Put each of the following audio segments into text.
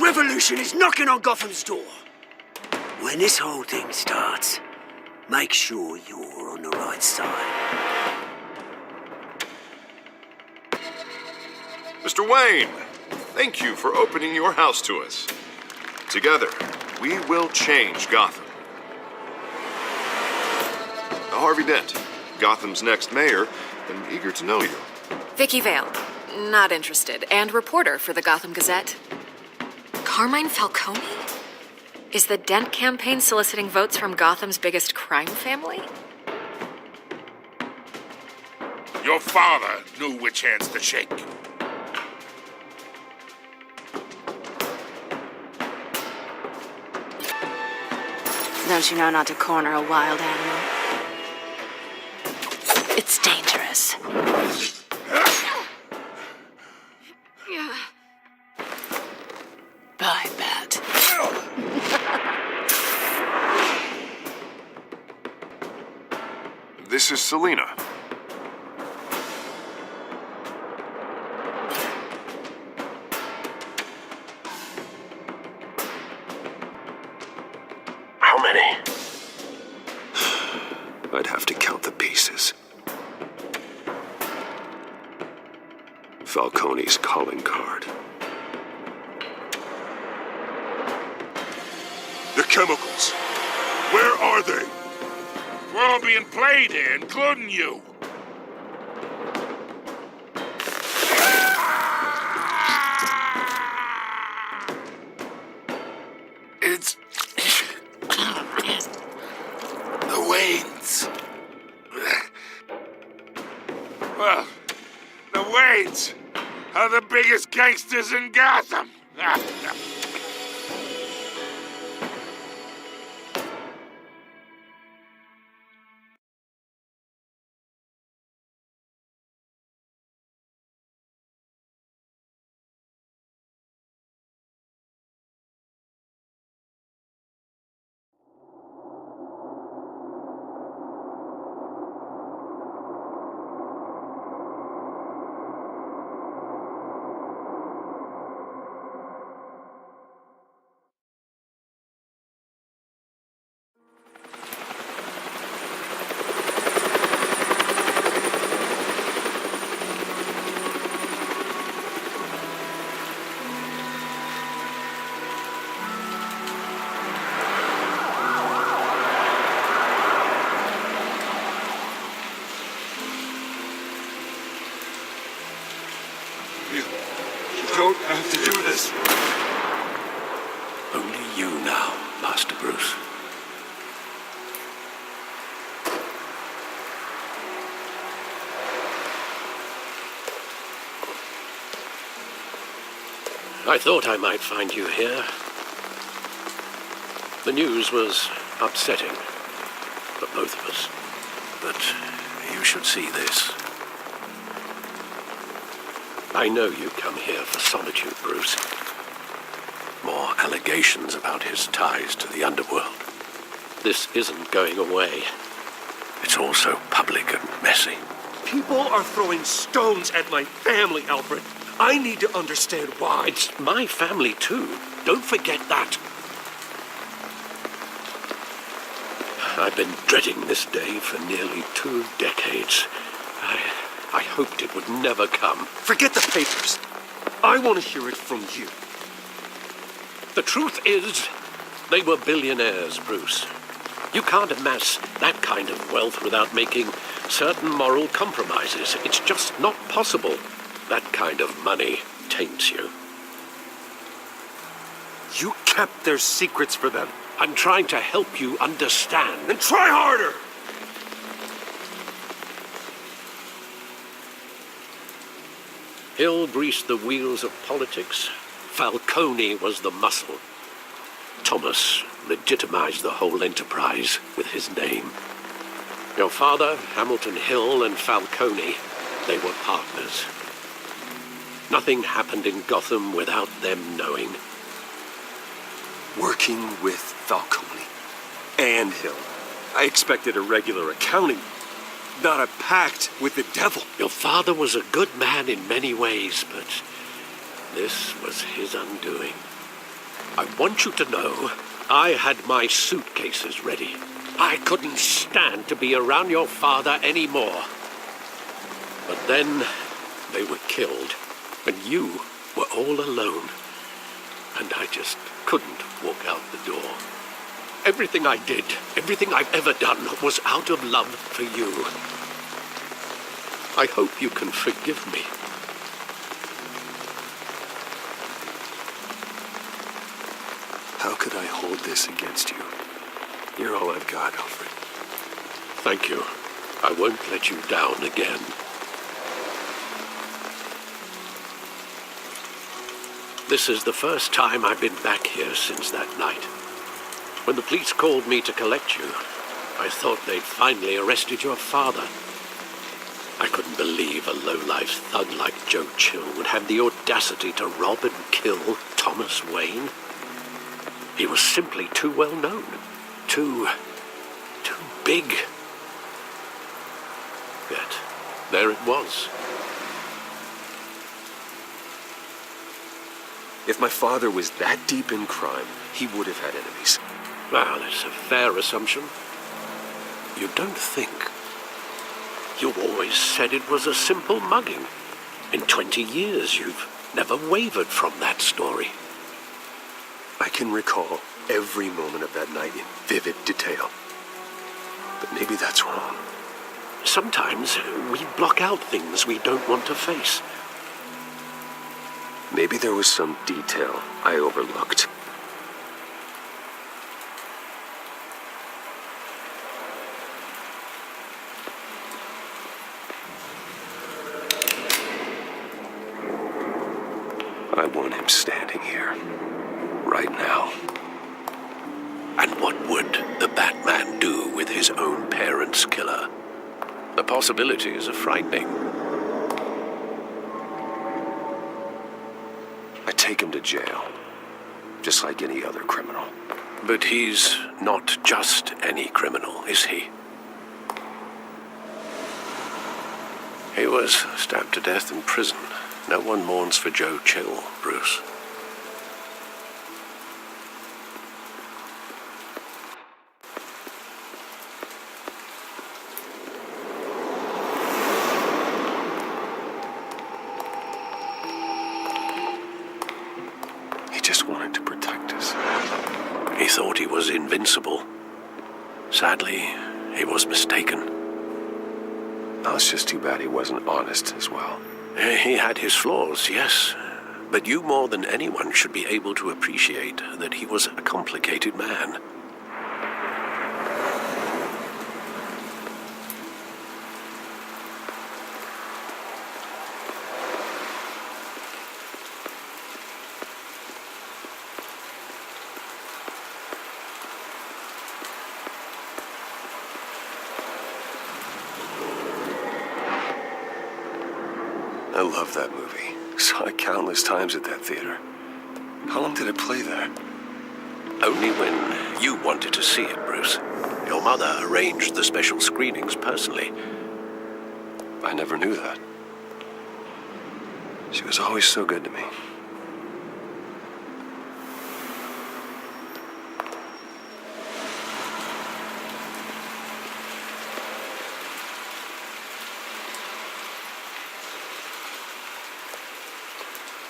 revolution is knocking on Gotham's door. When this whole thing starts, make sure you're on the right side. Mr. Wayne, thank you for opening your house to us. Together, we will change Gotham. Harvey Dent, Gotham's next mayor, and eager to know you. Vicky Vale, not interested, and reporter for the Gotham Gazette. Carmine Falcone? Is the Dent campaign soliciting votes from Gotham's biggest crime family? Your father knew which hands to shake. Don't you know not to corner a wild animal? It's dangerous. Yeah. Bye, Bat. This is Selina. How many? I'd have to count the pieces. Falcone's calling card. The chemicals. Where are they? We're all being played here, including you. It's... the Waynes. Well, the Waynes are the biggest gangsters in Gotham. You don't have to do this. Only you now, Master Bruce. I thought I might find you here. The news was upsetting for both of us. But you should see this. I know you come here for solitude, Bruce. More allegations about his ties to the underworld. This isn't going away. It's all so public and messy. People are throwing stones at my family, Alfred. I need to understand why. It's my family, too. Don't forget that. I've been dreading this day for nearly 2 decades. I hoped it would never come. Forget the papers. I want to hear it from you. The truth is, they were billionaires, Bruce. You can't amass that kind of wealth without making certain moral compromises. It's just not possible. That kind of money taints you. You kept their secrets for them. I'm trying to help you understand. Then try harder! Hill greased the wheels of politics. Falcone was the muscle. Thomas legitimized the whole enterprise with his name. Your father, Hamilton Hill, and Falcone, they were partners. Nothing happened in Gotham without them knowing. Working with Falcone and Hill. I expected a regular accounting, not a pact with the devil. Your father was a good man in many ways, but this was his undoing. I want you to know, I had my suitcases ready. I couldn't stand to be around your father anymore. But then, they were killed, and you were all alone. And I just couldn't walk out the door. Everything I did, everything I've ever done, was out of love for you. I hope you can forgive me. How could I hold this against you? You're all I've got, Alfred. Thank you. I won't let you down again. This is the first time I've been back here since that night. When the police called me to collect you, I thought they'd finally arrested your father. I couldn't believe a low-life thug like Joe Chill would have the audacity to rob and kill Thomas Wayne. He was simply too well known. Too big. Yet, there it was. If my father was that deep in crime, he would have had enemies. Well, it's a fair assumption. You don't think. You always said it was a simple mugging. In 20 years, you've never wavered from that story. I can recall every moment of that night in vivid detail. But maybe that's wrong. Sometimes we block out things we don't want to face. Maybe there was some detail I overlooked. I want him standing here, right now. And what would the Batman do with his own parents' killer? The possibilities are frightening. I take him to jail, just like any other criminal. But he's not just any criminal, is he? He was stabbed to death in prison. No one mourns for Joe Chill, Bruce. He just wanted to protect us. He thought he was invincible. Sadly, he was mistaken. Oh, it's just too bad he wasn't honest as well. He had his flaws, yes. But you more than anyone should be able to appreciate that he was a complicated man. I love that movie. Saw it countless times at that theater. How long did it play there? Only when you wanted to see it, Bruce. Your mother arranged the special screenings personally. I never knew that. She was always so good to me.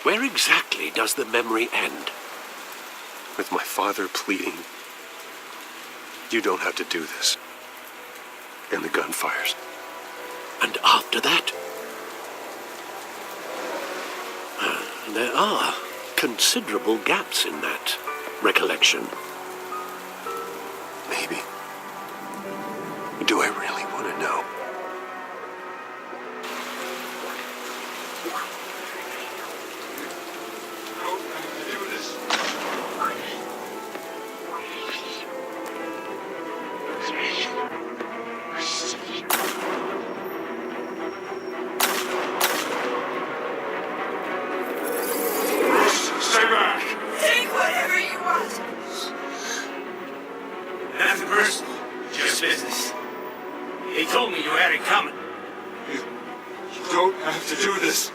Where exactly does the memory end? With my father pleading, "You don't have to do this." And the gun fires. And after that? There are considerable gaps in that recollection. Maybe. Do I really want to know? Stay back! Take whatever you want. Nothing personal, just business. He told me you had it coming. You don't have to do this.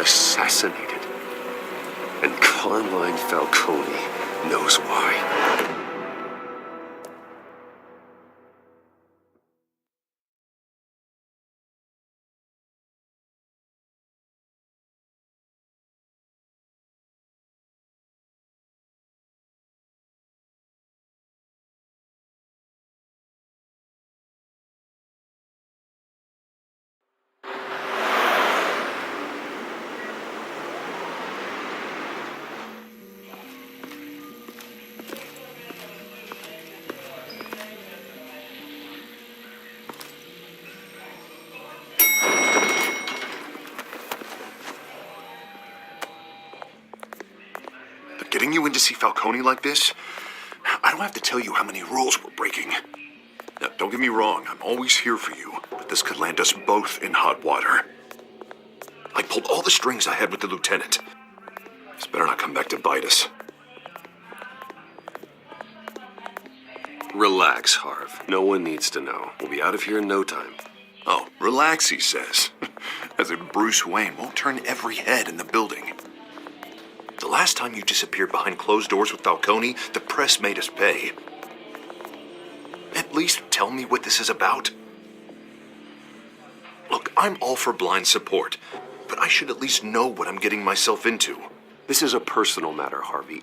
assassinated. And Carmine Falcone knows why. Getting you in to see Falcone like this? I don't have to tell you how many rules we're breaking. Now, don't get me wrong, I'm always here for you, but this could land us both in hot water. I pulled all the strings I had with the lieutenant. This better not come back to bite us. Relax, Harv. No one needs to know. We'll be out of here in no time. Oh, relax, he says. As if Bruce Wayne won't turn every head in the building. The last time you disappeared behind closed doors with Falcone, the press made us pay. At least tell me what this is about. Look, I'm all for blind support, but I should at least know what I'm getting myself into. This is a personal matter, Harvey.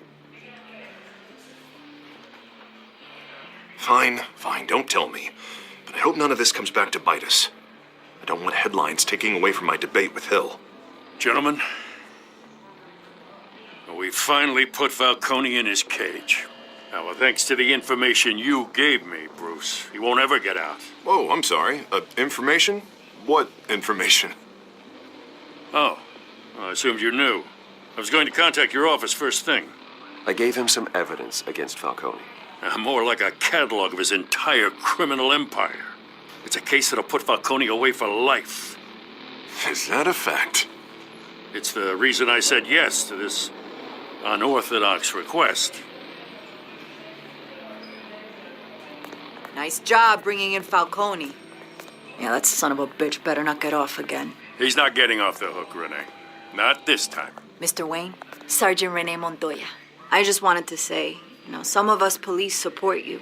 Fine, don't tell me. But I hope none of this comes back to bite us. I don't want headlines taking away from my debate with Hill. Gentlemen, we finally put Falcone in his cage. Now, well, thanks to the information you gave me, Bruce, he won't ever get out. Whoa, I'm sorry. Information? What information? Oh, well, I assumed you knew. I was going to contact your office first thing. I gave him some evidence against Falcone. More like a catalog of his entire criminal empire. It's a case that'll put Falcone away for life. Is that a fact? It's the reason I said yes to this unorthodox request. Nice job bringing in Falcone. Yeah, that son of a bitch better not get off again. He's not getting off the hook, Renee. Not this time. Mr. Wayne, Sergeant Renee Montoya. I just wanted to say, some of us police support you,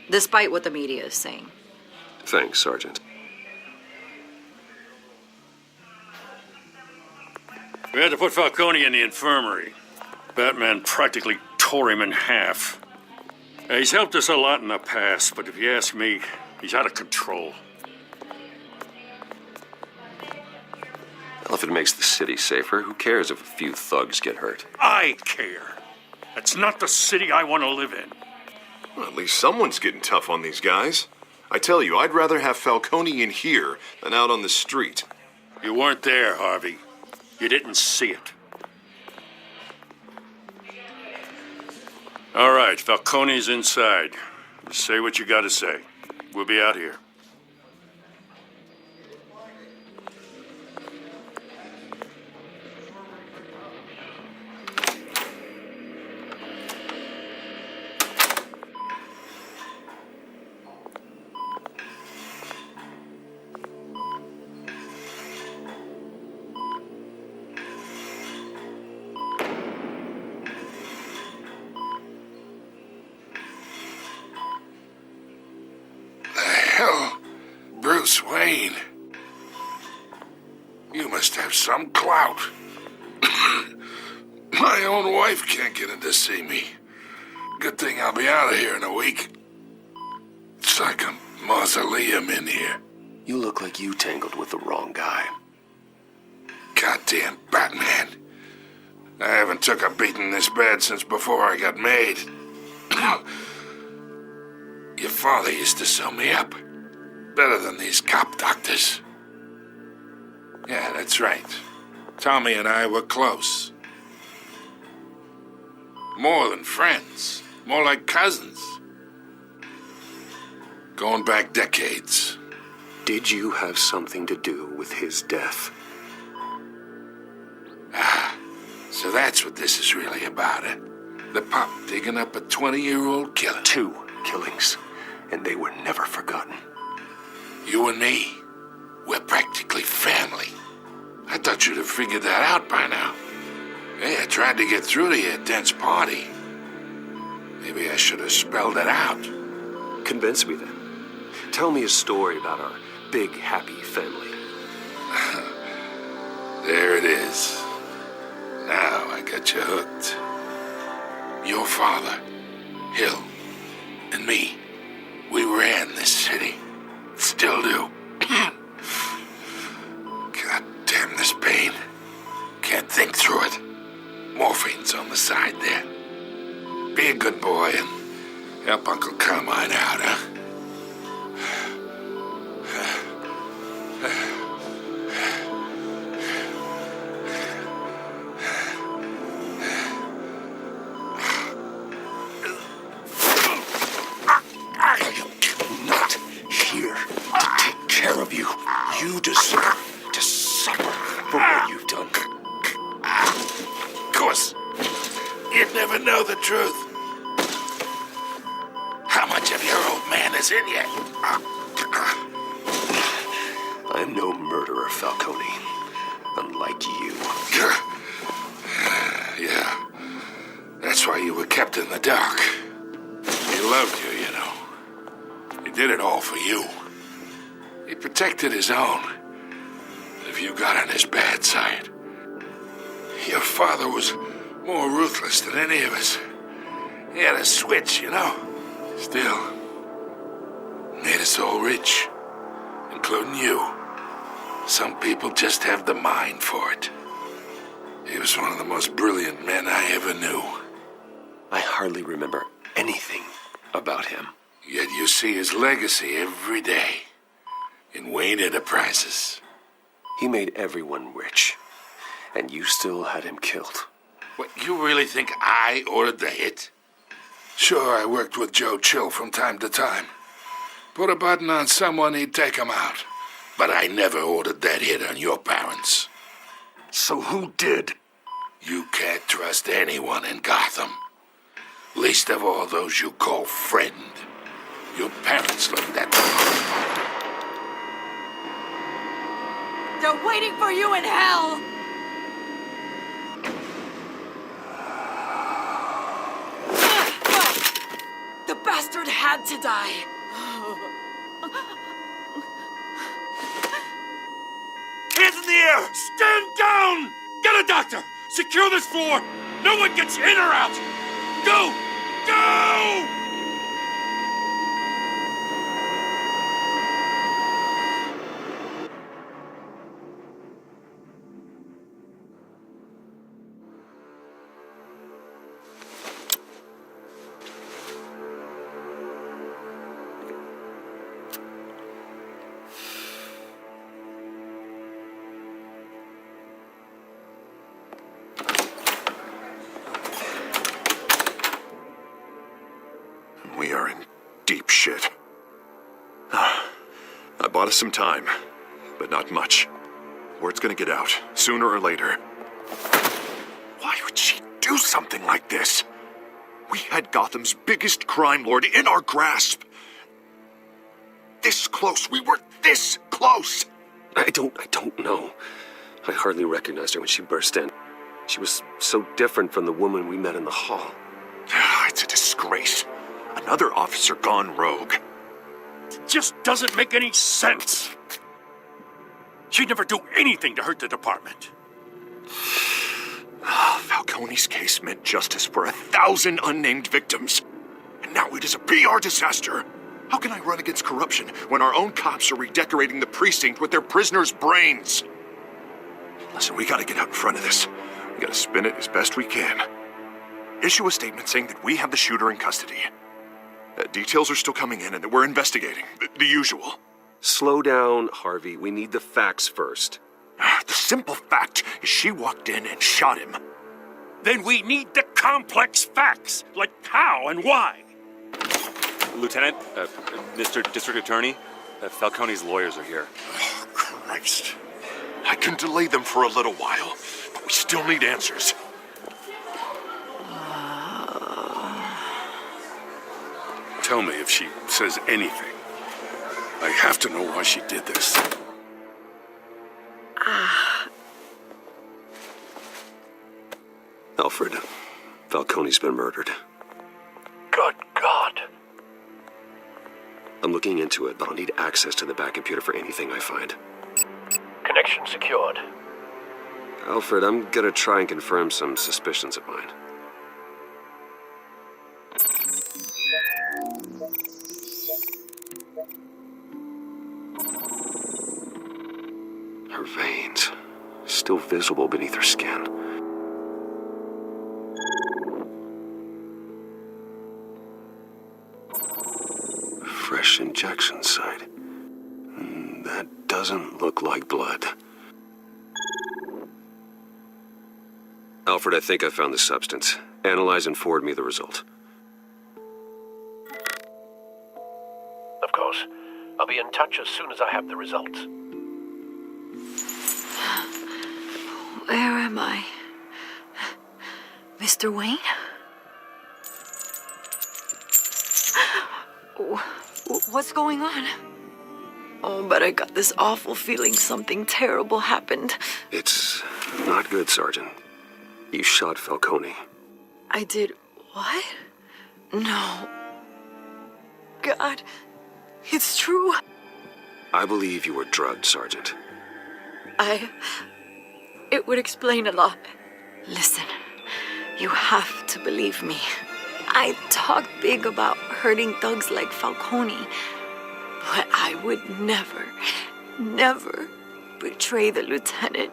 despite what the media is saying. Thanks, Sergeant. We had to put Falcone in the infirmary. Batman practically tore him in half. He's helped us a lot in the past, but if you ask me, he's out of control. Well, if it makes the city safer, who cares if a few thugs get hurt? I care. That's not the city I want to live in. Well, at least someone's getting tough on these guys. I tell you, I'd rather have Falcone in here than out on the street. You weren't there, Harvey. You didn't see it. All right, Falcone's inside. Say what you gotta say. We'll be out here. Hell, Bruce Wayne. You must have some clout. My own wife can't get in to see me. Good thing I'll be out of here in a week. It's like a mausoleum in here. You look like you tangled with the wrong guy. Goddamn Batman. I haven't took a beating this bad since before I got made. Your father used to sew me up. Better than these cop doctors. Yeah, that's right. Tommy and I were close. More than friends. More like cousins. Going back decades. Did you have something to do with his death? Ah, so that's what this is really about, eh? The pop digging up a 20-year-old killer. 2 killings, and they were never forgotten. You and me, we're practically family. I thought you'd have figured that out by now. Hey, I tried to get through to your dense party. Maybe I should have spelled it out. Convince me then. Tell me a story about our big, happy family. There it is. Now I got you hooked. Your father, Hill, and me, we ran this city. Still do. God damn this pain. Can't think through it. Morphine's on the side there. Be a good boy and help Uncle Carmine out, huh? You deserve to suffer for what you've done. Of course, you'd never know the truth. How much of your old man is in you? I'm no murderer, Falcone. Unlike you. Yeah. That's why you were kept in the dark. He loved you, you know. He did it all for you. He protected his own. If you got on his bad side. Your father was more ruthless than any of us. He had a switch, you know. Still, made us all rich, including you. Some people just have the mind for it. He was one of the most brilliant men I ever knew. I hardly remember anything about him. Yet you see his legacy every day. In Wayne Enterprises. He made everyone rich, and you still had him killed. What, you really think I ordered the hit? Sure, I worked with Joe Chill from time to time. Put a button on someone, he'd take him out. But I never ordered that hit on your parents. So who did? You can't trust anyone in Gotham. Least of all those you call friend. Your parents learned that. They're waiting for you in hell! The bastard had to die. Hands in the air! Stand down! Get a doctor! Secure this floor! No one gets in or out! Go! Go! We are in deep shit. I bought us some time, but not much. Word's gonna get out, sooner or later. Why would she do something like this? We had Gotham's biggest crime lord in our grasp. This close. We were this close. I don't know. I hardly recognized her when she burst in. She was so different from the woman we met in the hall. It's a disgrace. Another officer gone rogue. It just doesn't make any sense. She'd never do anything to hurt the department. Falcone's case meant justice for 1,000 unnamed victims. And now it is a PR disaster. How can I run against corruption when our own cops are redecorating the precinct with their prisoners' brains? Listen, we gotta get out in front of this. We gotta spin it as best we can. Issue a statement saying that we have the shooter in custody. Details are still coming in and that we're investigating. The usual. Slow down, Harvey. We need the facts first. The simple fact is she walked in and shot him. Then we need the complex facts, like how and why. Lieutenant, Mr. District Attorney, Falcone's lawyers are here. Oh, Christ. I can delay them for a little while, but we still need answers. Tell me if she says anything. I have to know why she did this. Alfred, Falcone's been murdered. Good God. I'm looking into it, but I'll need access to the back computer for anything I find. Connection secured. Alfred, I'm gonna try and confirm some suspicions of mine. Her veins, still visible beneath her skin. Fresh injection site. That doesn't look like blood. Alfred, I think I found the substance. Analyze and forward me the result. Of course. I'll be in touch as soon as I have the results. Where am I? Mr. Wayne? What's going on? Oh, but I got this awful feeling something terrible happened. It's not good, Sergeant. You shot Falcone. I did what? No. God, it's true. I believe you were drugged, Sergeant. It would explain a lot. Listen, you have to believe me. I talked big about hurting thugs like Falcone, but I would never betray the lieutenant.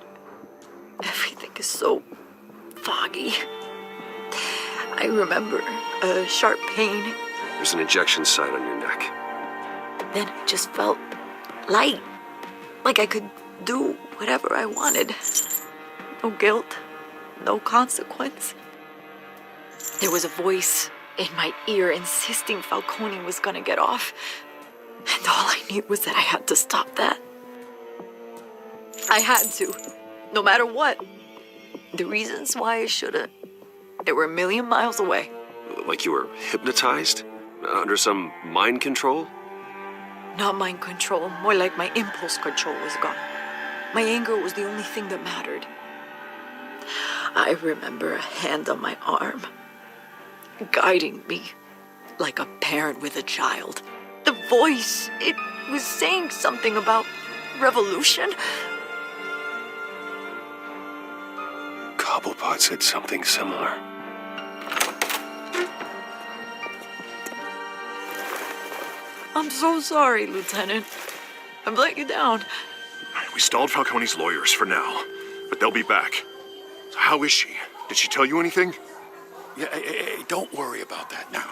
Everything is so foggy. I remember a sharp pain. There's an injection site on your neck. Then it just felt light, like I could do whatever I wanted. No guilt, no consequence. There was a voice in my ear insisting Falcone was gonna get off. And all I knew was that I had to stop that. I had to, no matter what. The reasons why I shouldn't, they were a million miles away. Like you were hypnotized? Under some mind control? Not mind control, more like my impulse control was gone. My anger was the only thing that mattered. I remember a hand on my arm, guiding me like a parent with a child. The voice, it was saying something about revolution. Cobblepot said something similar. I'm so sorry, Lieutenant. I've let you down. We stalled Falcone's lawyers for now, but they'll be back. So how is she? Did she tell you anything? Yeah, hey, don't worry about that now.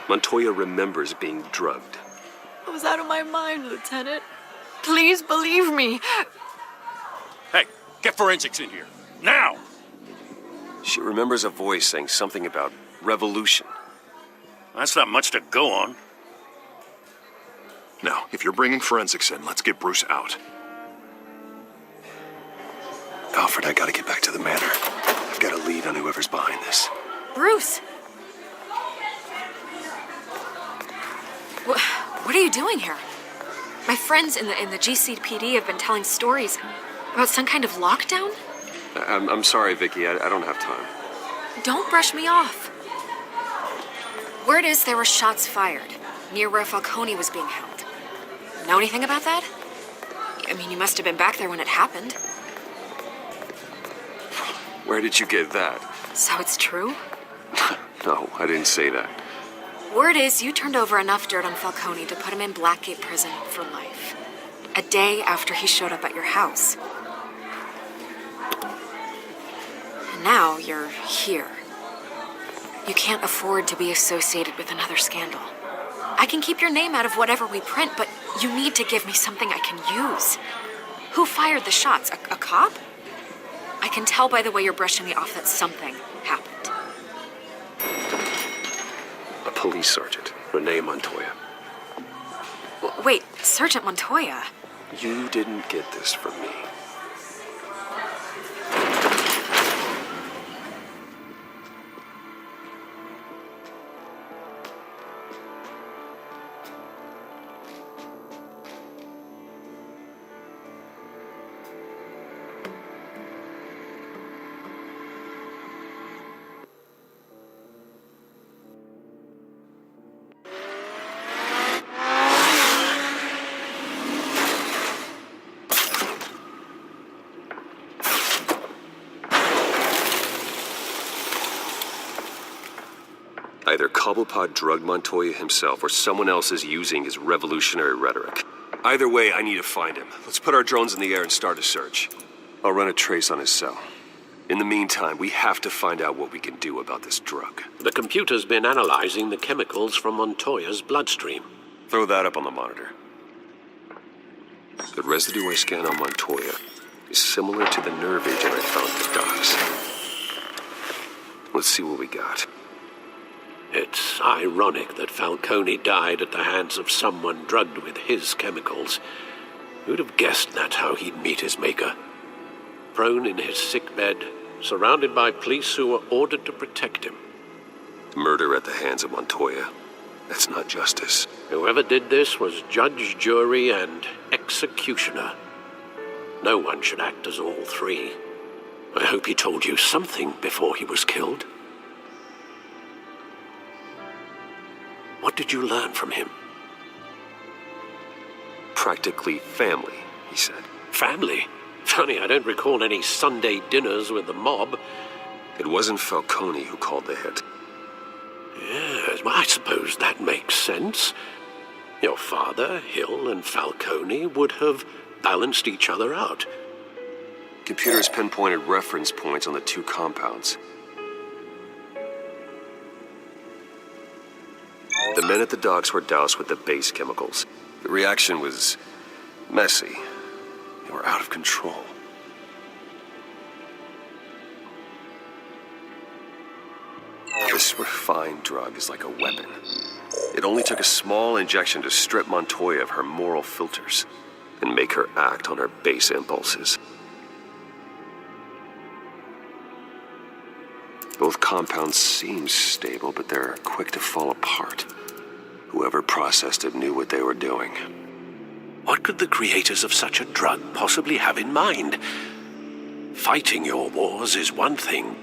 Montoya remembers being drugged. I was out of my mind, Lieutenant. Please believe me. Hey, get forensics in here. Now! She remembers a voice saying something about revolution. That's not much to go on. Now, if you're bringing forensics in, let's get Bruce out. Alfred, I gotta get back to the manor. I've got a lead on whoever's behind this. Bruce! What are you doing here? My friends in the GCPD have been telling stories about some kind of lockdown? I'm sorry, Vicky. I don't have time. Don't brush me off. Word is there were shots fired near where Falcone was being held. Know anything about that? I mean, you must have been back there when it happened. Where did you get that? So it's true? No, I didn't say that. Word is you turned over enough dirt on Falcone to put him in Blackgate Prison for life. A day after he showed up at your house. And now you're here. You can't afford to be associated with another scandal. I can keep your name out of whatever we print, but you need to give me something I can use. Who fired the shots? A cop? I can tell by the way you're brushing me off that something happened. A police sergeant, Renee Montoya. Wait, Sergeant Montoya? You didn't get this from me. Cobblepot drugged Montoya himself or someone else is using his revolutionary rhetoric. Either way, I need to find him. Let's put our drones in the air and start a search. I'll run a trace on his cell. In the meantime, we have to find out what we can do about this drug. The computer's been analyzing the chemicals from Montoya's bloodstream. Throw that up on the monitor. The residue I scan on Montoya is similar to the nerve agent I found at the docks. Let's see what we got. It's ironic that Falcone died at the hands of someone drugged with his chemicals. Who'd have guessed that's how he'd meet his maker? Prone in his sickbed, surrounded by police who were ordered to protect him. Murder at the hands of Montoya. That's not justice. Whoever did this was judge, jury, and executioner. No one should act as all three. I hope he told you something before he was killed. What did you learn from him? Practically family, he said. Family? Funny, I don't recall any Sunday dinners with the mob. It wasn't Falcone who called the hit. Yes, well, I suppose that makes sense. Your father, Hill, and Falcone would have balanced each other out. Computers pinpointed reference points on the two compounds. The men at the docks were doused with the base chemicals. The reaction was messy. They were out of control. This refined drug is like a weapon. It only took a small injection to strip Montoya of her moral filters and make her act on her base impulses. Both compounds seem stable, but they're quick to fall apart. Whoever processed it knew what they were doing. What could the creators of such a drug possibly have in mind? Fighting your wars is one thing,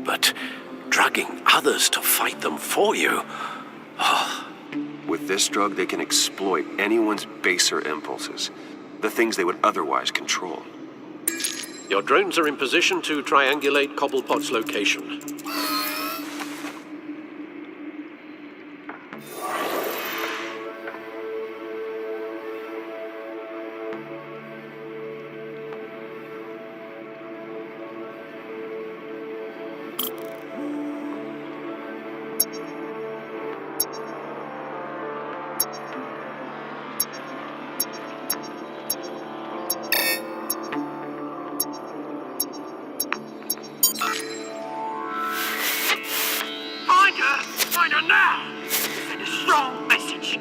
but drugging others to fight them for you? Oh. With this drug, they can exploit anyone's baser impulses, the things they would otherwise control. Your drones are in position to triangulate Cobblepot's location. Find her now! Send a strong message.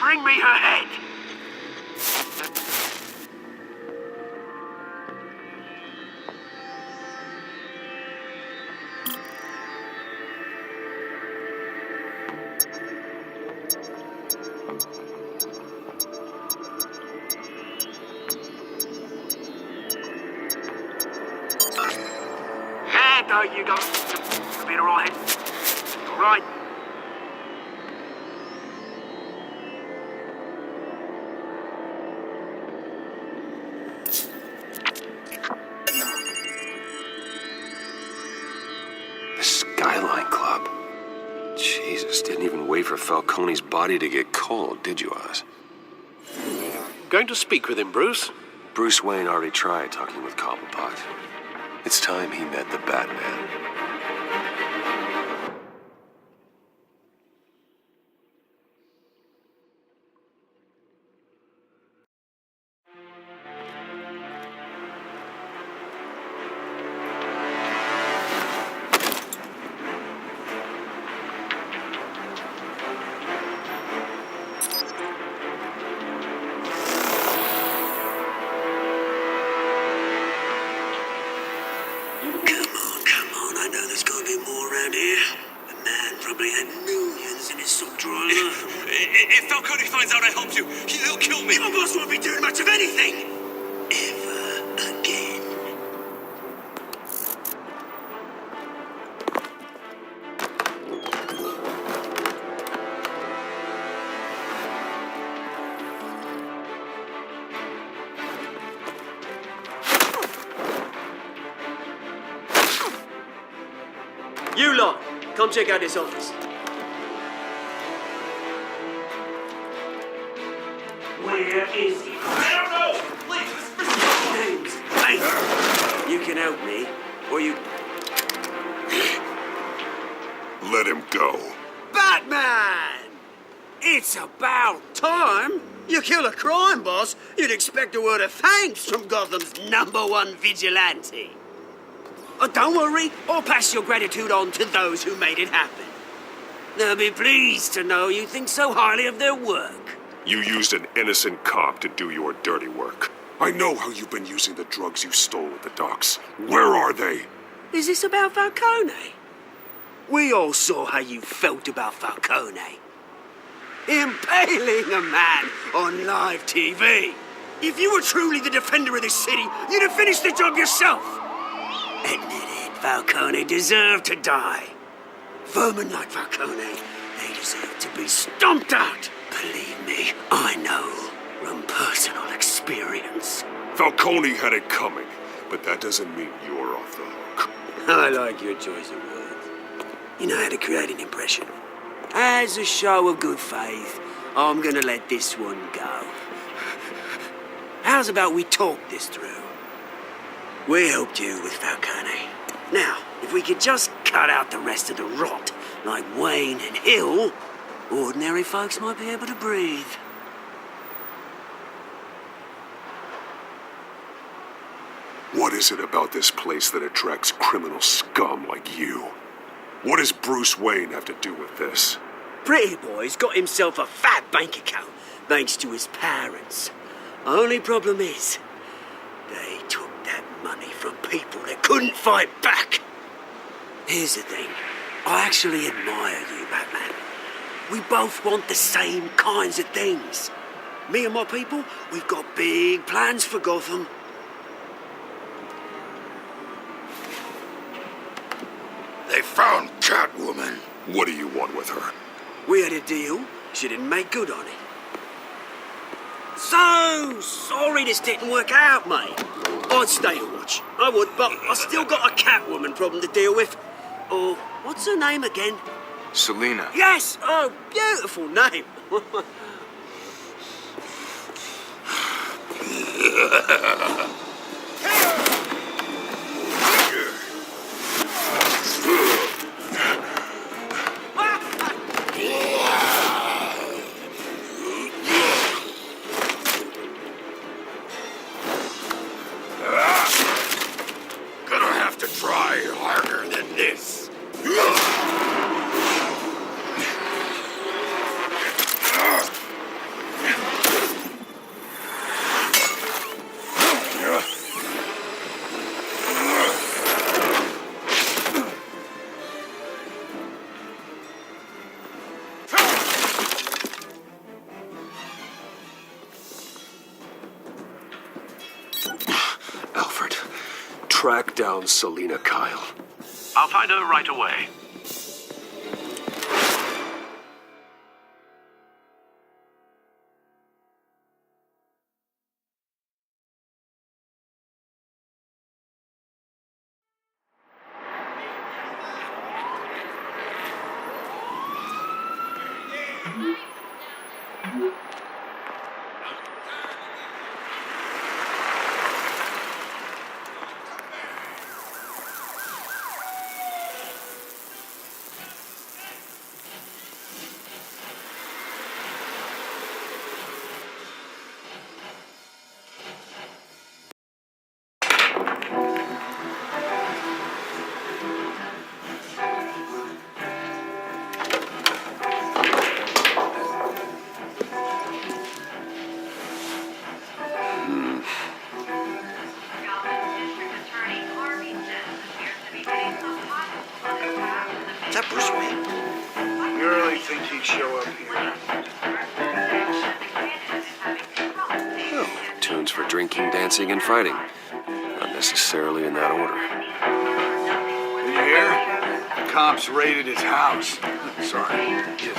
Bring me her head! There you go. You'll be all right. All right. The Skyline Club. Jesus, didn't even wait for Falcone's body to get cold, did you, Oz? Going to speak with him, Bruce? Bruce Wayne already tried talking with Cobblepot. It's time he met the Batman. If Falcone finds out I helped you, he'll kill me. Your boss won't be doing much of anything. Ever again. You lot, come check out this office. Where is he? I don't know! Please, Names. Hey, you can help me, or you... Let him go. Batman! It's about time. You kill a crime boss, you'd expect a word of thanks from Gotham's #1 vigilante. Oh, don't worry, I'll pass your gratitude on to those who made it happen. They'll be pleased to know you think so highly of their work. You used an innocent cop to do your dirty work. I know how you've been using the drugs you stole at the docks. Where are they? Is this about Falcone? We all saw how you felt about Falcone. Impaling a man on live TV. If you were truly the defender of this city, you'd have finished the job yourself. Admit it, Falcone deserved to die. Vermin like Falcone, they deserve to be stomped out. Believe me, I know from personal experience. Falcone had it coming, but that doesn't mean you're off the hook. I like your choice of words. You know how to create an impression. As a show of good faith, I'm gonna let this one go. How's about we talk this through? We helped you with Falcone. Now, if we could just cut out the rest of the rot, like Wayne and Hill, ordinary folks might be able to breathe. What is it about this place that attracts criminal scum like you? What does Bruce Wayne have to do with this? Pretty Boy's got himself a fat bank account, thanks to his parents. Only problem is, they took that money from people that couldn't fight back. Here's the thing, I actually admire you, Batman. We both want the same kinds of things. Me and my people, we've got big plans for Gotham. They found Catwoman. What do you want with her? We had a deal. She didn't make good on it. So sorry this didn't work out, mate. I'd stay to watch. I would, but I still got a Catwoman problem to deal with. Oh, what's her name again? Selina. Yes! Oh, beautiful name. Gonna have to try harder than this. Alfred, track down Selina Kyle. I'll find her right away. Is that Bruce Wayne? You really think he'd show up here? Oh, tunes for drinking, dancing, and fighting. Not necessarily in that order. Did you hear? The cops raided his house. Sorry, his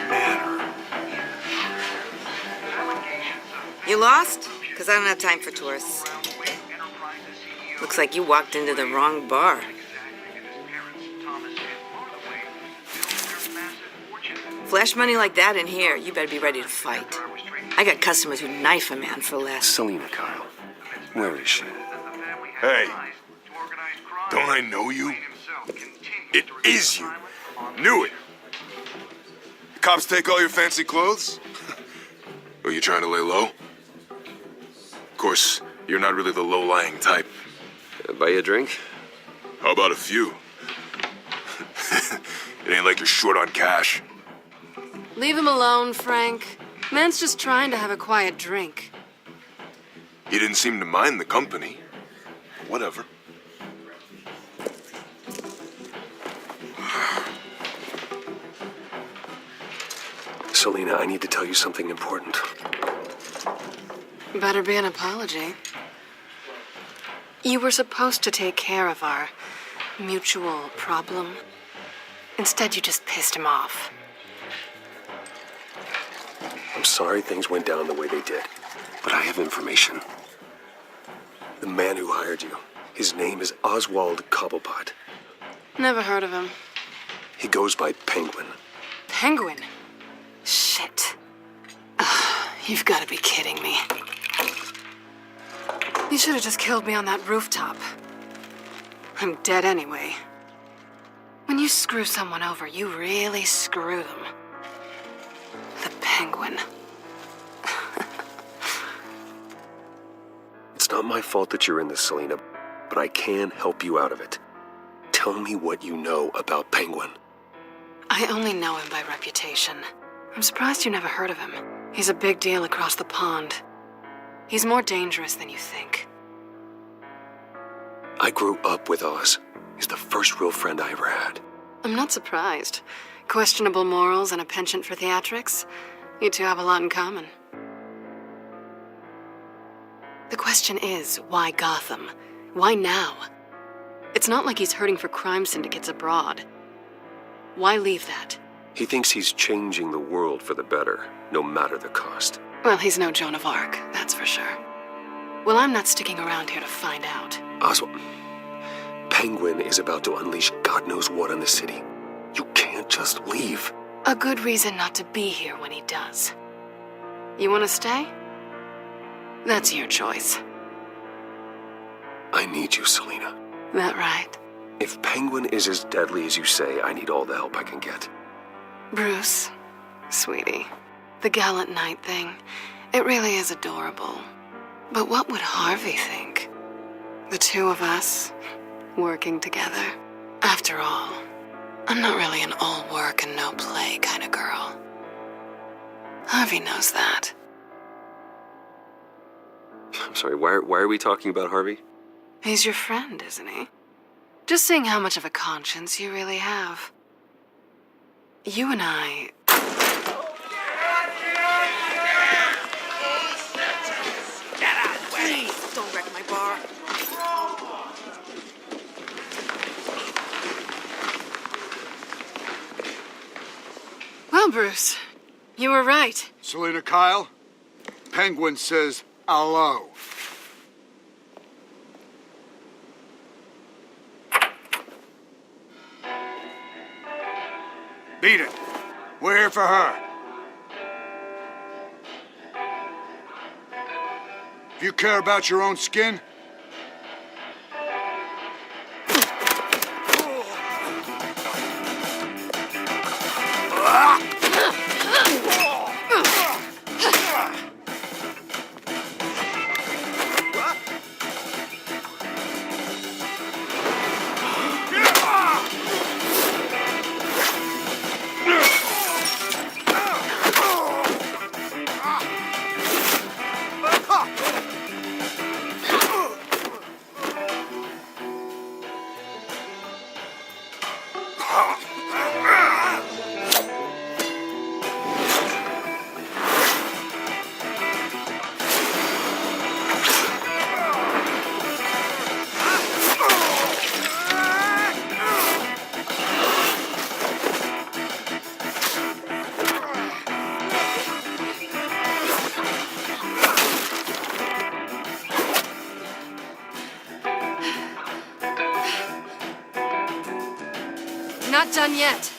manor. You lost? Because I don't have time for tourists. Looks like you walked into the wrong bar. Flash money like that in here, you better be ready to fight. I got customers who knife a man for less. Selena, Kyle. Where is she? Hey, don't I know you? It is you. Knew it. The cops take all your fancy clothes? Are you trying to lay low? Of course, you're not really the low-lying type. Buy you a drink? How about a few? It ain't like you're short on cash. Leave him alone, Frank. Man's just trying to have a quiet drink. He didn't seem to mind the company. Whatever. Selena, I need to tell you something important. Better be an apology. You were supposed to take care of our mutual problem. Instead, you just pissed him off. I'm sorry things went down the way they did, but I have information. The man who hired you, his name is Oswald Cobblepot. Never heard of him. He goes by Penguin. Penguin? Shit. Ugh, you've got to be kidding me. You should have just killed me on that rooftop. I'm dead anyway. When you screw someone over, you really screw them. The Penguin. It's not my fault that you're in this, Selena, but I can help you out of it. Tell me what you know about Penguin. I only know him by reputation. I'm surprised you never heard of him. He's a big deal across the pond. He's more dangerous than you think. I grew up with Oz. He's the first real friend I ever had. I'm not surprised. Questionable morals and a penchant for theatrics. You two have a lot in common. The question is, why Gotham? Why now? It's not like he's hurting for crime syndicates abroad. Why leave that? He thinks he's changing the world for the better, no matter the cost. Well, he's no Joan of Arc, that's for sure. Well, I'm not sticking around here to find out. Oswald, Penguin is about to unleash God knows what on the city. You can't just leave. A good reason not to be here when he does. You want to stay? That's your choice. I need you, Selena. That right? If Penguin is as deadly as you say, I need all the help I can get. Bruce, sweetie, the gallant knight thing, it really is adorable. But what would Harvey think? The two of us, working together. After all, I'm not really an all work and no play kind of girl. Harvey knows that. I'm sorry, why are we talking about Harvey? He's your friend, isn't he? Just seeing how much of a conscience you really have. You and I... Get out, please! Don't wreck my bar. Well, Bruce, you were right. Selena Kyle, Penguin says hello. Beat it. We're here for her. If you care about your own skin, Not done yet.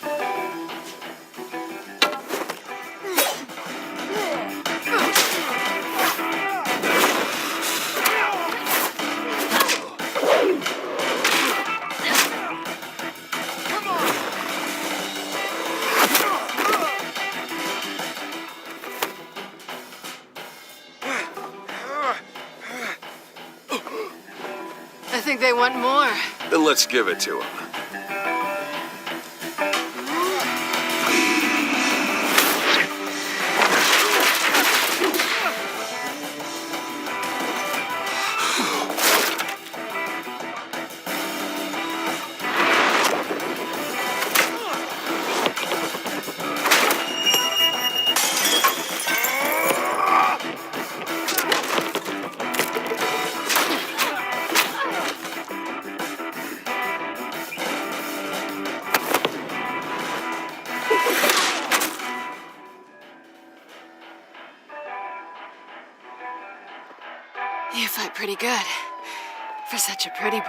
I think they want more. Then let's give it to him. You fight pretty good for such a pretty boy.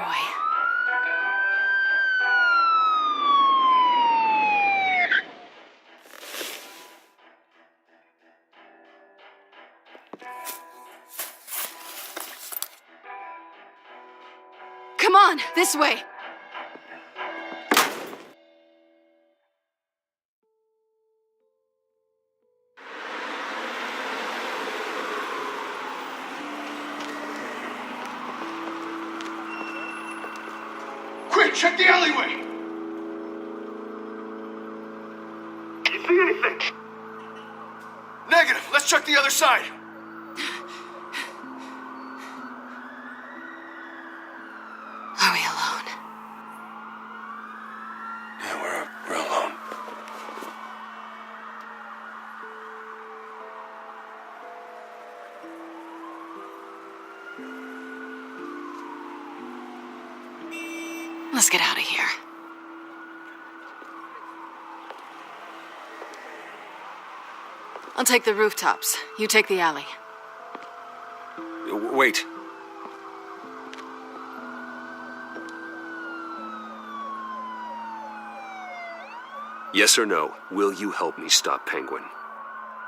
Come on, this way. Quick, check the alleyway! You see anything? Negative. Let's check the other side. Are we alone? Yeah, we're alone. Let's get out of here. I'll take the rooftops. You take the alley. Wait. Yes or no, will you help me stop Penguin?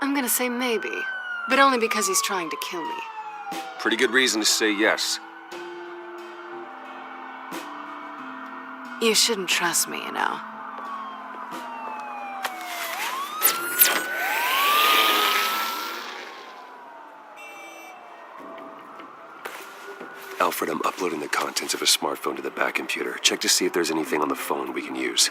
I'm gonna say maybe, but only because he's trying to kill me. Pretty good reason to say yes. You shouldn't trust me, you know. Alfred, I'm uploading the contents of a smartphone to the back computer. Check to see if there's anything on the phone we can use.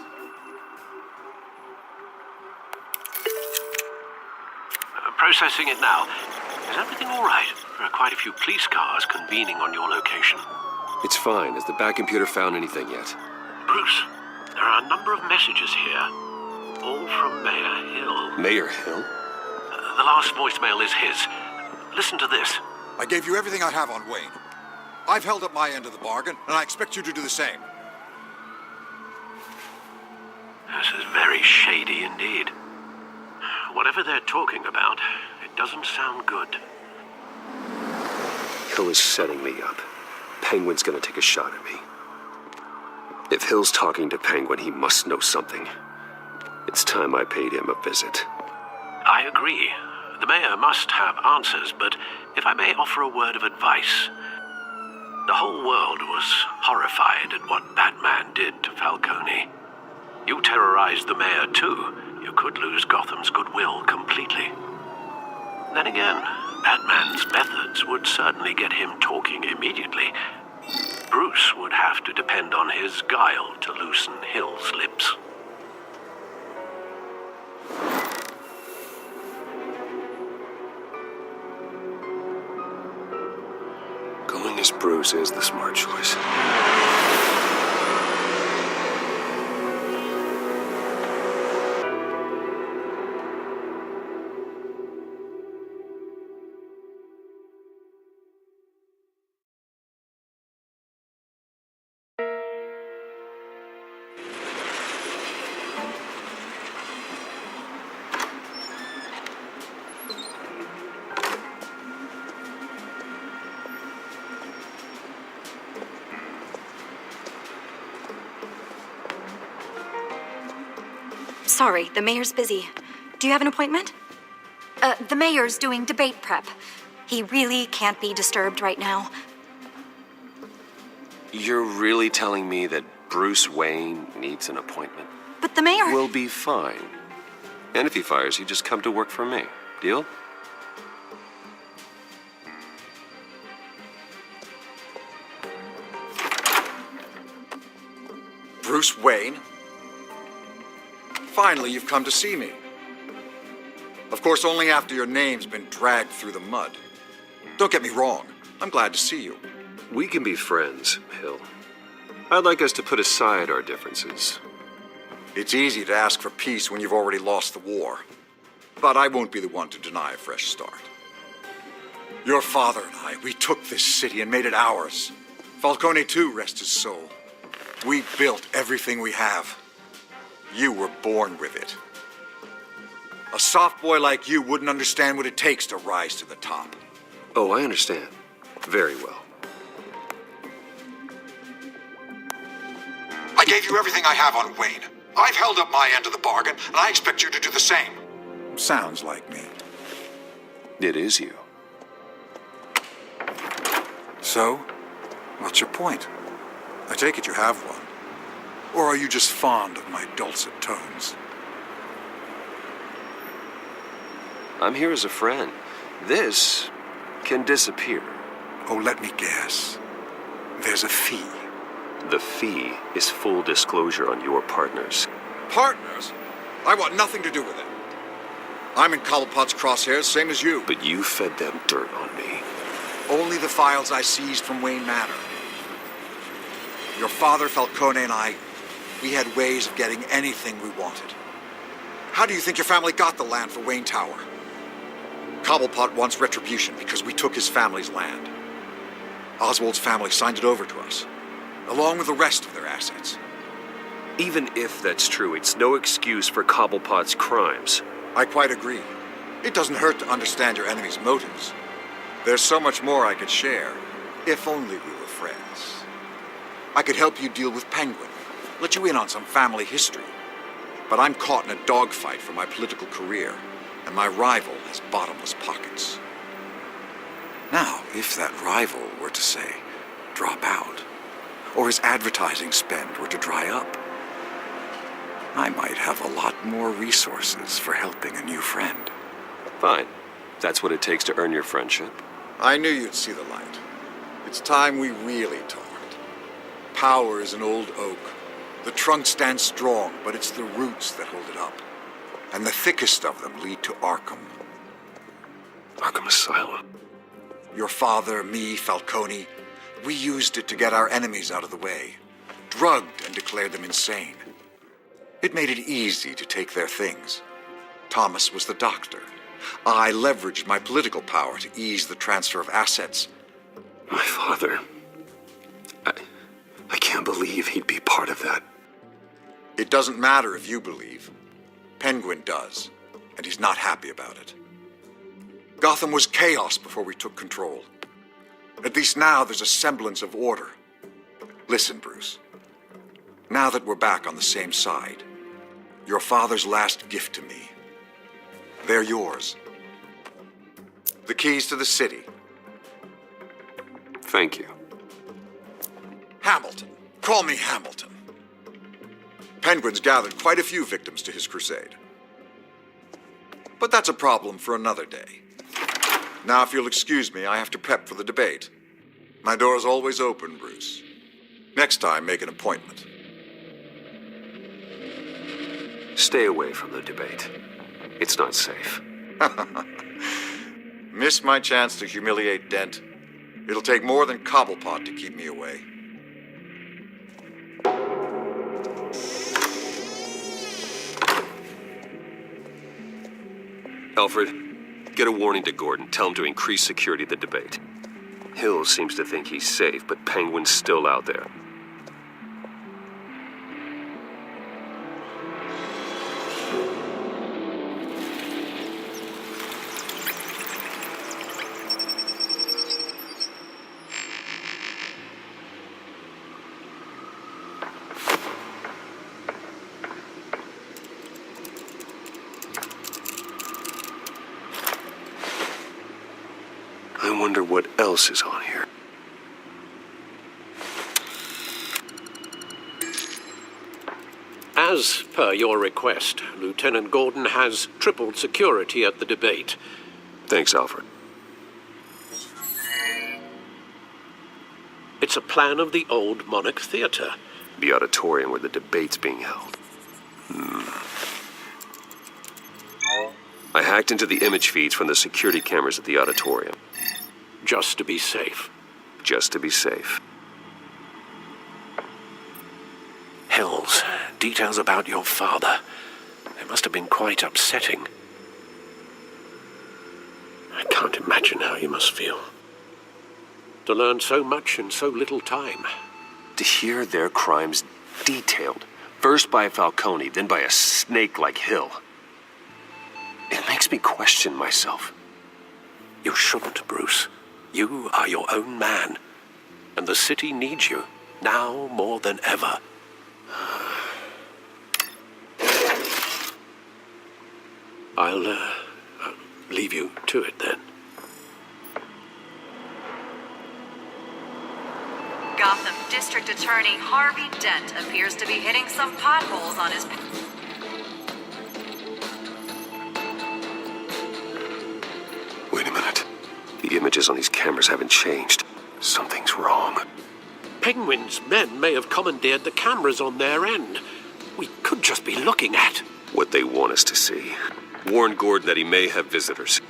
Processing it now. Is everything all right? There are quite a few police cars convening on your location. It's fine. Has the back computer found anything yet? Bruce, there are a number of messages here. All from Mayor Hill. Mayor Hill? The last voicemail is his. Listen to this. I gave you everything I have on Wayne. I've held up my end of the bargain, and I expect you to do the same. This is very shady indeed. Whatever they're talking about, it doesn't sound good. Hill is setting me up. Penguin's gonna take a shot at me. If Hill's talking to Penguin, he must know something. It's time I paid him a visit. I agree. The mayor must have answers, but if I may offer a word of advice. The whole world was horrified at what Batman did to Falcone. You terrorized the mayor too. You could lose Gotham's goodwill completely. Then again, Batman's methods would certainly get him talking immediately. Bruce would have to depend on his guile to loosen Hill's lips. Going as Bruce is the smart choice. Sorry, the mayor's busy. Do you have an appointment? The mayor's doing debate prep. He really can't be disturbed right now. You're really telling me that Bruce Wayne needs an appointment? But the mayor... Will be fine. And if he fires you, just come to work for me. Deal? Bruce Wayne? Finally, you've come to see me. Of course, only after your name's been dragged through the mud. Don't get me wrong. I'm glad to see you. We can be friends, Hill. I'd like us to put aside our differences. It's easy to ask for peace when you've already lost the war. But I won't be the one to deny a fresh start. Your father and I, we took this city and made it ours. Falcone too, rest his soul. We built everything we have. You were born with it. A soft boy like you wouldn't understand what it takes to rise to the top. Oh, I understand. Very well. I gave you everything I have on Wayne. I've held up my end of the bargain, and I expect you to do the same. Sounds like me. It is you. So, what's your point? I take it you have one. Or are you just fond of my dulcet tones? I'm here as a friend. This can disappear. Oh, let me guess. There's a fee. The fee is full disclosure on your partners. Partners? I want nothing to do with it. I'm in Cobblepot's crosshairs, same as you. But you fed them dirt on me. Only the files I seized from Wayne Manor. Your father, Falcone, and I, we had ways of getting anything we wanted. How do you think your family got the land for Wayne Tower? Cobblepot wants retribution because we took his family's land. Oswald's family signed it over to us, along with the rest of their assets. Even if that's true, it's no excuse for Cobblepot's crimes. I quite agree. It doesn't hurt to understand your enemy's motives. There's so much more I could share, if only we were friends. I could help you deal with Penguin, let you in on some family history. But I'm caught in a dogfight for my political career, and my rival has bottomless pockets. Now, if that rival were to say, drop out, or his advertising spend were to dry up, I might have a lot more resources for helping a new friend. Fine. That's what it takes to earn your friendship. I knew you'd see the light. It's time we really talked. Power is an old oak. The trunk stands strong, but it's the roots that hold it up. And the thickest of them lead to Arkham. Arkham Asylum. Your father, me, Falcone, we used it to get our enemies out of the way. Drugged and declared them insane. It made it easy to take their things. Thomas was the doctor. I leveraged my political power to ease the transfer of assets. My father. I can't believe he'd be part of that. It doesn't matter if you believe. Penguin does, and he's not happy about it. Gotham was chaos before we took control. At least now there's a semblance of order. Listen, Bruce. Now that we're back on the same side, your father's last gift to me, they're yours. The keys to the city. Thank you. Hamilton. Call me Hamilton. Penguin's gathered quite a few victims to his crusade. But that's a problem for another day. Now, if you'll excuse me, I have to prep for the debate. My door is always open, Bruce. Next time, make an appointment. Stay away from the debate. It's not safe. Miss my chance to humiliate Dent. It'll take more than Cobblepot to keep me away. Alfred, get a warning to Gordon. Tell him to increase security of the debate. Hill seems to think he's safe, but Penguin's still out there. I wonder what else is on here. As per your request, Lieutenant Gordon has tripled security at the debate. Thanks, Alfred. It's a plan of the old Monarch Theater. The auditorium where the debate's being held. I hacked into the image feeds from the security cameras at the auditorium. Just to be safe. Just to be safe. Hells, details about your father. They must have been quite upsetting. I can't imagine how you must feel. To learn so much in so little time. To hear their crimes detailed, first by Falcone, then by a snake like Hill. It makes me question myself. You shouldn't, Bruce. You are your own man. And the city needs you, now more than ever. I'll leave you to it then. Gotham District Attorney Harvey Dent appears to be hitting some potholes on his... Wait a minute. The images on these cameras haven't changed. Something's wrong. Penguin's men may have commandeered the cameras on their end. We could just be looking at what they want us to see. Warn Gordon that he may have visitors.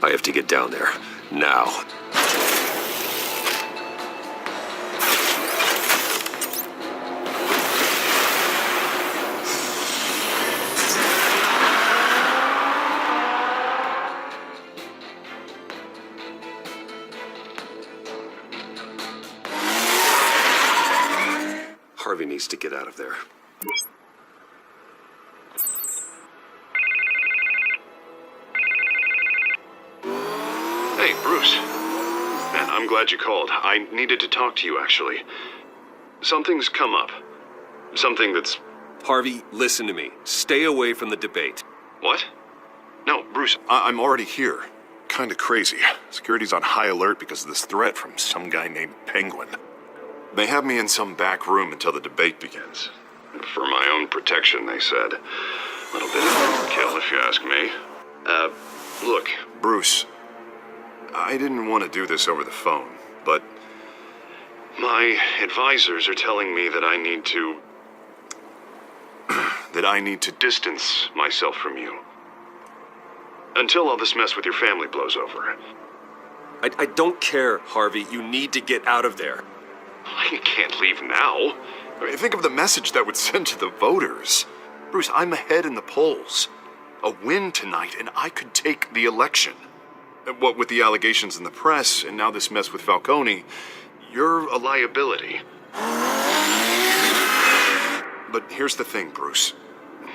I have to get down there. Now. Harvey needs to get out of there. Hey, Bruce. Man, I'm glad you called. I needed to talk to you, actually. Something's come up. Something that's... Harvey, listen to me. Stay away from the debate. What? No, Bruce, I'm already here. Kinda crazy. Security's on high alert because of this threat from some guy named Penguin. They have me in some back room until the debate begins. For my own protection, they said. A little bit of overkill, if you ask me. Look, Bruce, I didn't want to do this over the phone, but my advisors are telling me that I need to... that I need to distance myself from you. Until all this mess with your family blows over. I don't care, Harvey. You need to get out of there. I can't leave now. I mean, think of the message that would send to the voters. Bruce, I'm ahead in the polls. A win tonight, and I could take the election. What with the allegations in the press, and now this mess with Falcone, you're a liability. But here's the thing, Bruce.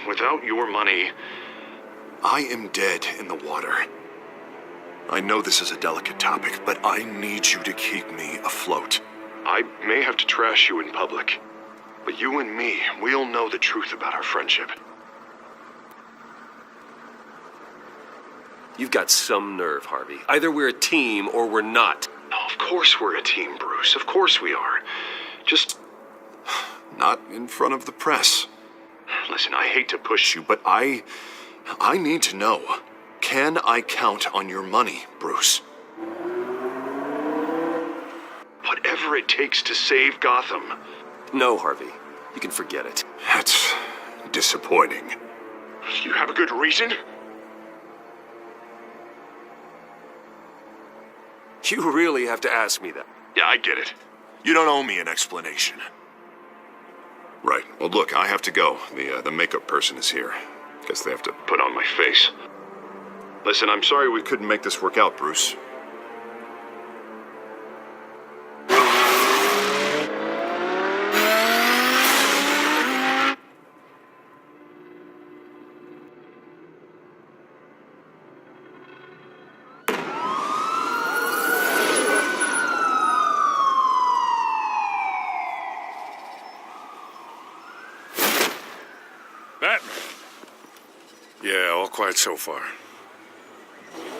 Without your money, I am dead in the water. I know this is a delicate topic, but I need you to keep me afloat. I may have to trash you in public, but you and me, we'll know the truth about our friendship. You've got some nerve, Harvey. Either we're a team or we're not. No, of course we're a team, Bruce. Of course we are. Just not in front of the press. Listen, I hate to push you, but I need to know. Can I count on your money, Bruce? Whatever it takes to save Gotham. No, Harvey. You can forget it. That's disappointing. You have a good reason? You really have to ask me that. Yeah, I get it. You don't owe me an explanation. Right. Well, look, I have to go. The makeup person is here. Guess they have to put on my face. Listen, I'm sorry we couldn't make this work out, Bruce. Batman. Yeah, all quiet so far.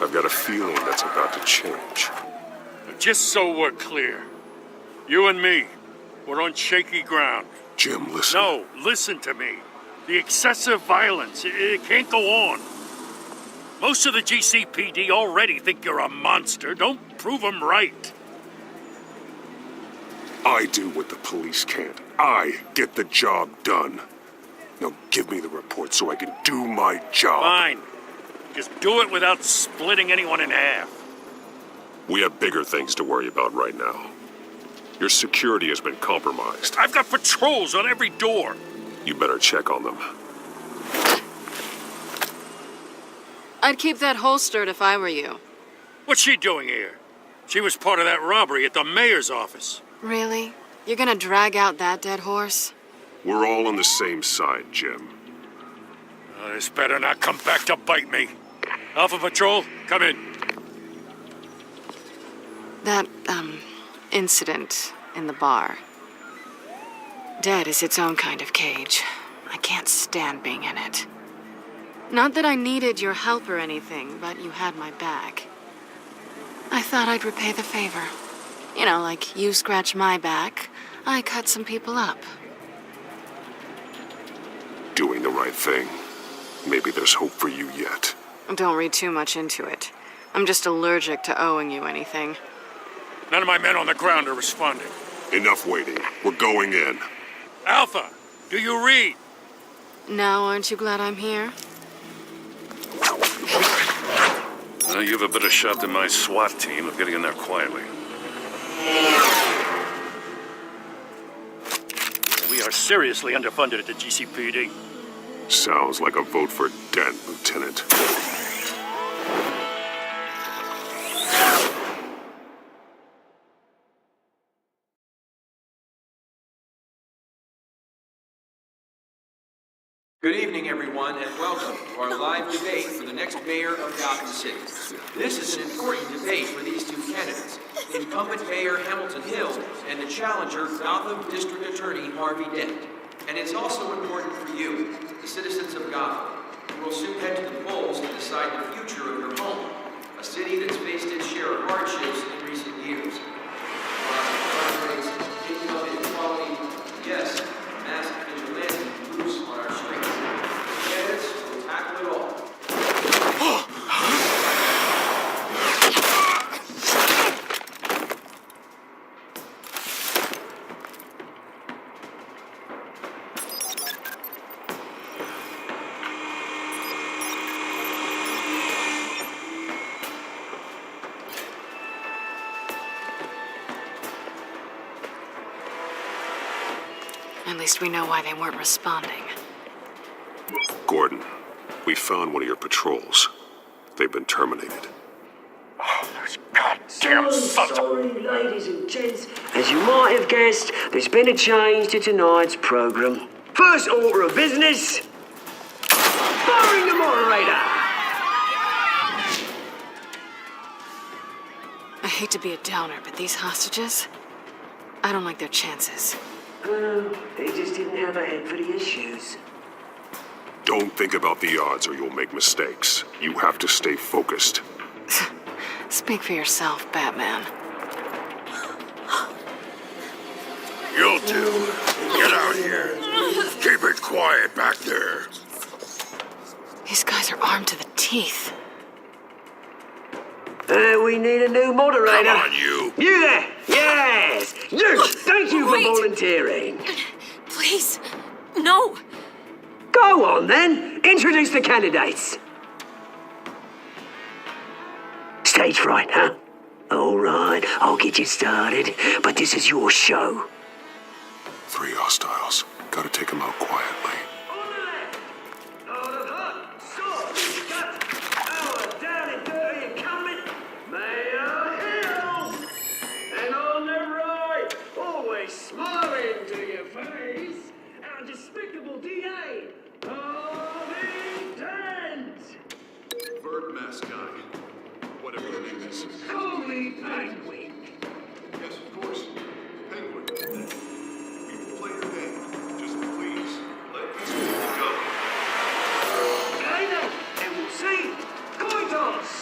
I've got a feeling that's about to change. Just so we're clear, you and me, we're on shaky ground. Jim, listen. No, listen to me. The excessive violence, it can't go on. Most of the GCPD already think you're a monster. Don't prove them right. I do what the police can't. I get the job done. Now give me the report so I can do my job. Fine. Just do it without splitting anyone in half. We have bigger things to worry about right now. Your security has been compromised. I've got patrols on every door. You better check on them. I'd keep that holstered if I were you. What's she doing here? She was part of that robbery at the mayor's office. Really? You're gonna drag out that dead horse? We're all on the same side, Jim. This better not come back to bite me. Alpha Patrol, come in. That, incident in the bar. Dead is its own kind of cage. I can't stand being in it. Not that I needed your help or anything, but you had my back. I thought I'd repay the favor. You know, like you scratch my back, I cut some people up. Doing the right thing. Maybe there's hope for you yet. Don't read too much into it. I'm just allergic to owing you anything. None of my men on the ground are responding. Enough waiting. We're going in. Alpha, do you read? Now, aren't you glad I'm here? You have a better shot than my SWAT team of getting in there quietly. We are seriously underfunded at the GCPD. Sounds like a vote for Dent, Lieutenant. Good evening, everyone, and welcome to our live debate for the next mayor of Gotham City. This is an important debate for these two candidates, incumbent Mayor Hamilton Hill and the challenger, Gotham District Attorney Harvey Dent. And it's also important for you, the citizens of Gotham, who will soon head to the polls to decide the future of your home, a city that's faced its share of hardships in recent years. Crime rates, picking up inequality, yes, massive vigilante loose on our streets. Candidates will tackle it all. At least we know why they weren't responding. Gordon, we found one of your patrols. They've been terminated. Goddamn sons of... Sorry, ladies and gents. As you might have guessed, there's been a change to tonight's program. First order of business, firing the moderator. I hate to be a downer, but these hostages, I don't like their chances. They just didn't have a head for the issues. Don't think about the odds or you'll make mistakes. You have to stay focused. Speak for yourself, Batman. You two, get out here. Keep it quiet back there. These guys are armed to the teeth. We need a new moderator. Come on, you. You there? Yes. You. Thank you for volunteering. Please, no. Go on, then. Introduce the candidates. Stage fright, huh? All right, I'll get you started, but this is your show. 3 hostiles. Gotta take them out quietly. Smiling to your face, our despicable DA, Harvey Dent! Bird mask guy. Whatever your name is. Holy Penguin! Yes, of course. Penguin. We will play your game. Just please, let these people go. Okay then, and we'll see. Coitos!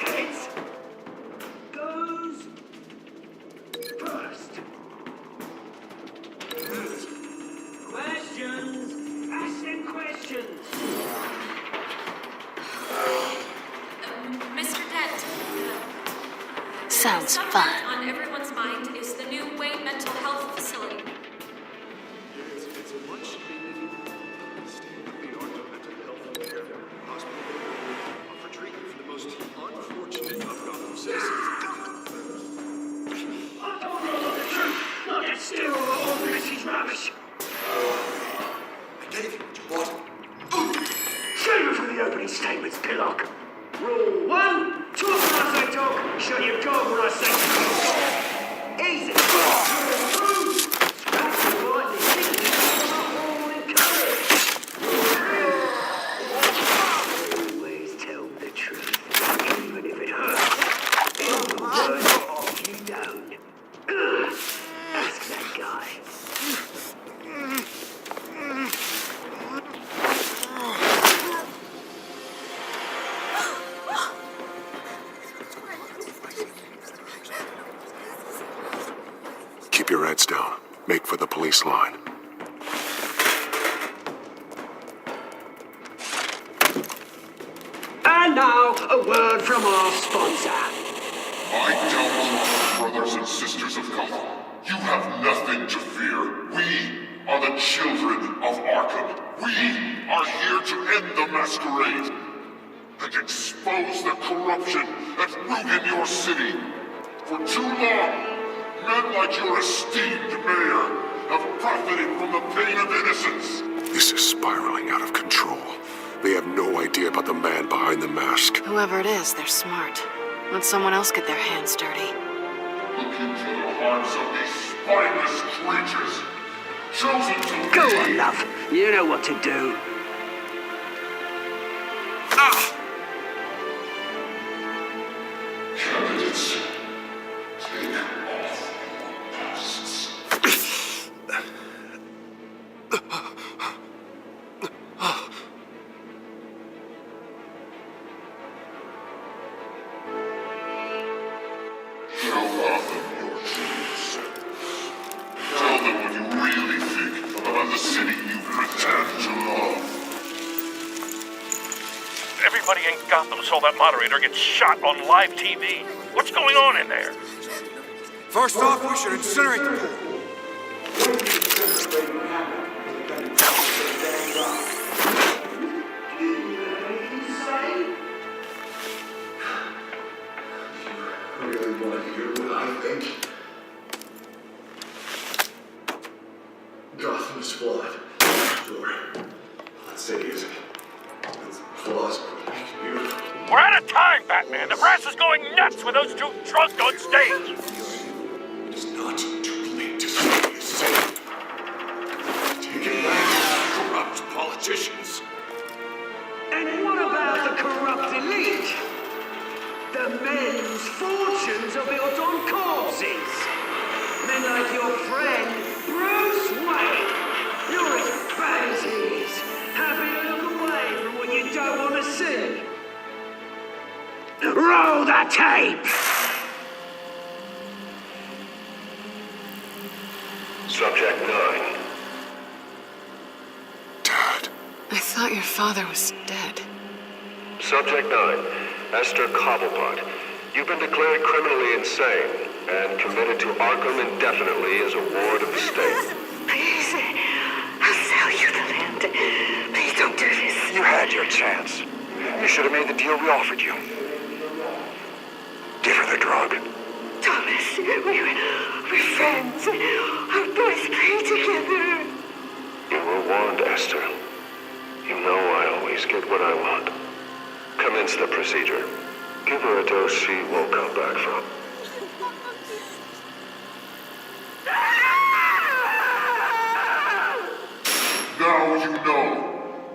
Heads goes first. Questions! Ask them questions! Mr. Dent. Sounds Something fun. on everyone's mind is the new Wayne mental health Still, all this is rubbish. I gave you what you wanted. Save it from the opening statements, Pillock. Rule 1, talk when I say talk, shut your gob when I say talk. Easy. Rule 2, scratch the white and stick it all in colours. Always tell the truth, even if it hurts. In the words of you don't. Ask that guy. Keep your heads down. Make for the police line. And now, a word from our sponsor. My Telltale brothers and sisters of Gotham, you have nothing to fear. We are the children of Arkham. We are here to end the masquerade and expose the corruption that ruined your city. For too long, men like your esteemed mayor have profited from the pain of innocence. This is spiraling out of control. They have no idea about the man behind the mask. Whoever it is, they're smart. Let someone else get their hands dirty. Look into the hearts of these spineless creatures, chosen to Go lead. on, love. You know what to do. Candidates, take off your masks. Show Gotham your dreams. Tell them what you really think about the city you pretend to love. Everybody in Gotham saw that moderator get shot on live TV. What's going on in there? First off, we should incinerate the pool. Really want to hear what I think? Gotham is flawed. Sure. Let's say it isn't. Its flaws make it beautiful. We're out of time, Batman. The press is going nuts with those two drunk on stage. It is not too late to save his city. Taking back corrupt politicians. And what about the corrupt elite? The men whose fortunes are built on corpses. Men like your friend, Bruce Wayne. You're as bad as he is. Happy to look away from what you don't want to see. Roll the tape! Subject 9. I thought your father was dead. Subject 9. Esther Cobblepot. You've been declared criminally insane and committed to Arkham indefinitely as a ward of the state. Please, I'll sell you the land. Please don't do this. You had your chance. You should have made the deal we offered you. Give her the drug. Thomas, we're friends. Our boys play together. You were warned, Esther. You know I always get what I want. Commence the procedure. Give her a dose she won't come back from. Now you know.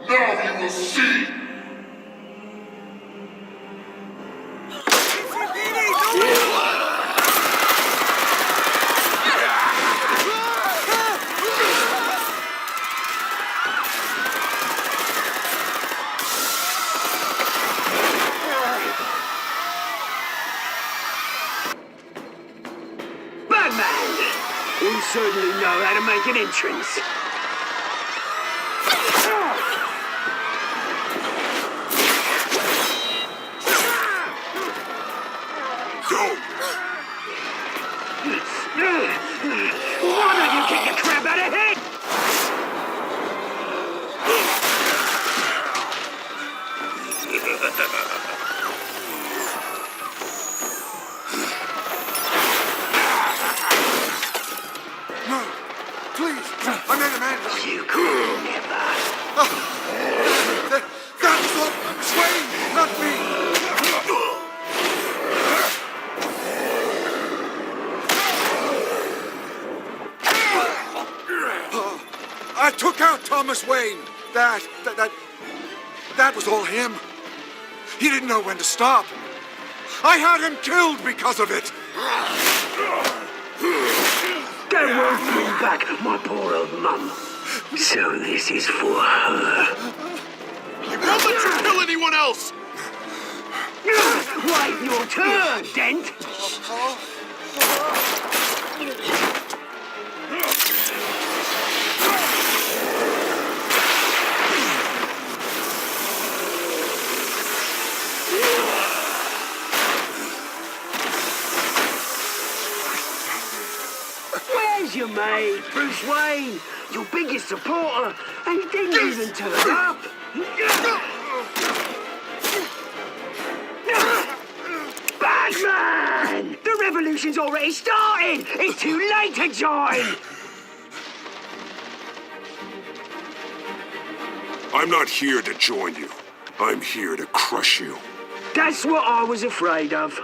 Now you will see. You certainly know how to make an entrance. Go! Why don't you kick the crap out of him? Please, I made amends. You could never. That was Swain, not me. I took out Thomas Wayne. That was all him. He didn't know when to stop. I had him killed because of it. That won't bring back my poor old mum. So this is for her. He won't let you kill anyone else! Wait your turn, Dent. Where's your mate, Bruce Wayne? Your biggest supporter, and he didn't even turn up. Batman! The revolution's already started! It's too late to join! I'm not here to join you. I'm here to crush you. That's what I was afraid of.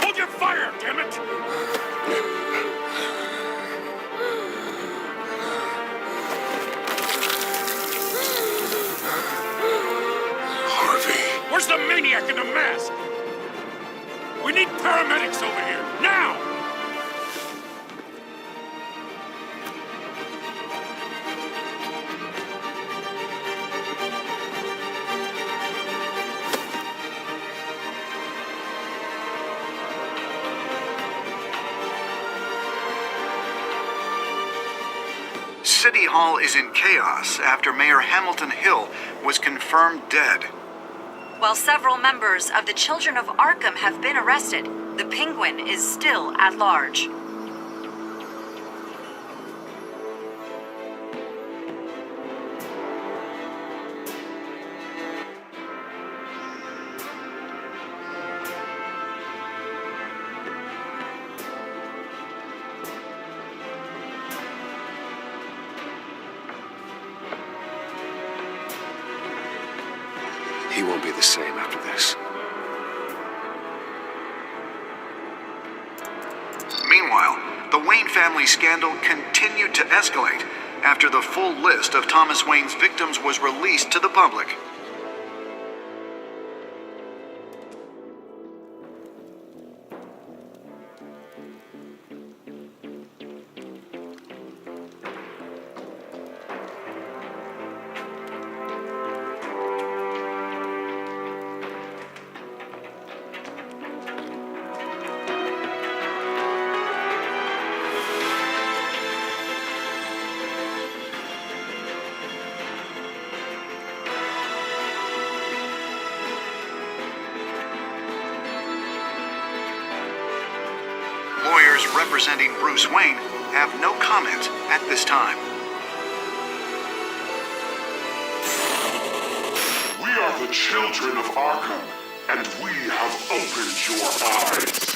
Hold your fire, damn it! Harvey. Where's the maniac in the mask? We need paramedics over here, now! City Hall is in chaos after Mayor Hamilton Hill was confirmed dead. While several members of the Children of Arkham have been arrested, the Penguin is still at large. He won't be the same after this. Meanwhile, the Wayne family scandal continued to escalate after the full list of Thomas Wayne's victims was released to the public. Lawyers representing Bruce Wayne have no comment at this time. We are the children of Arkham, and we have opened your eyes.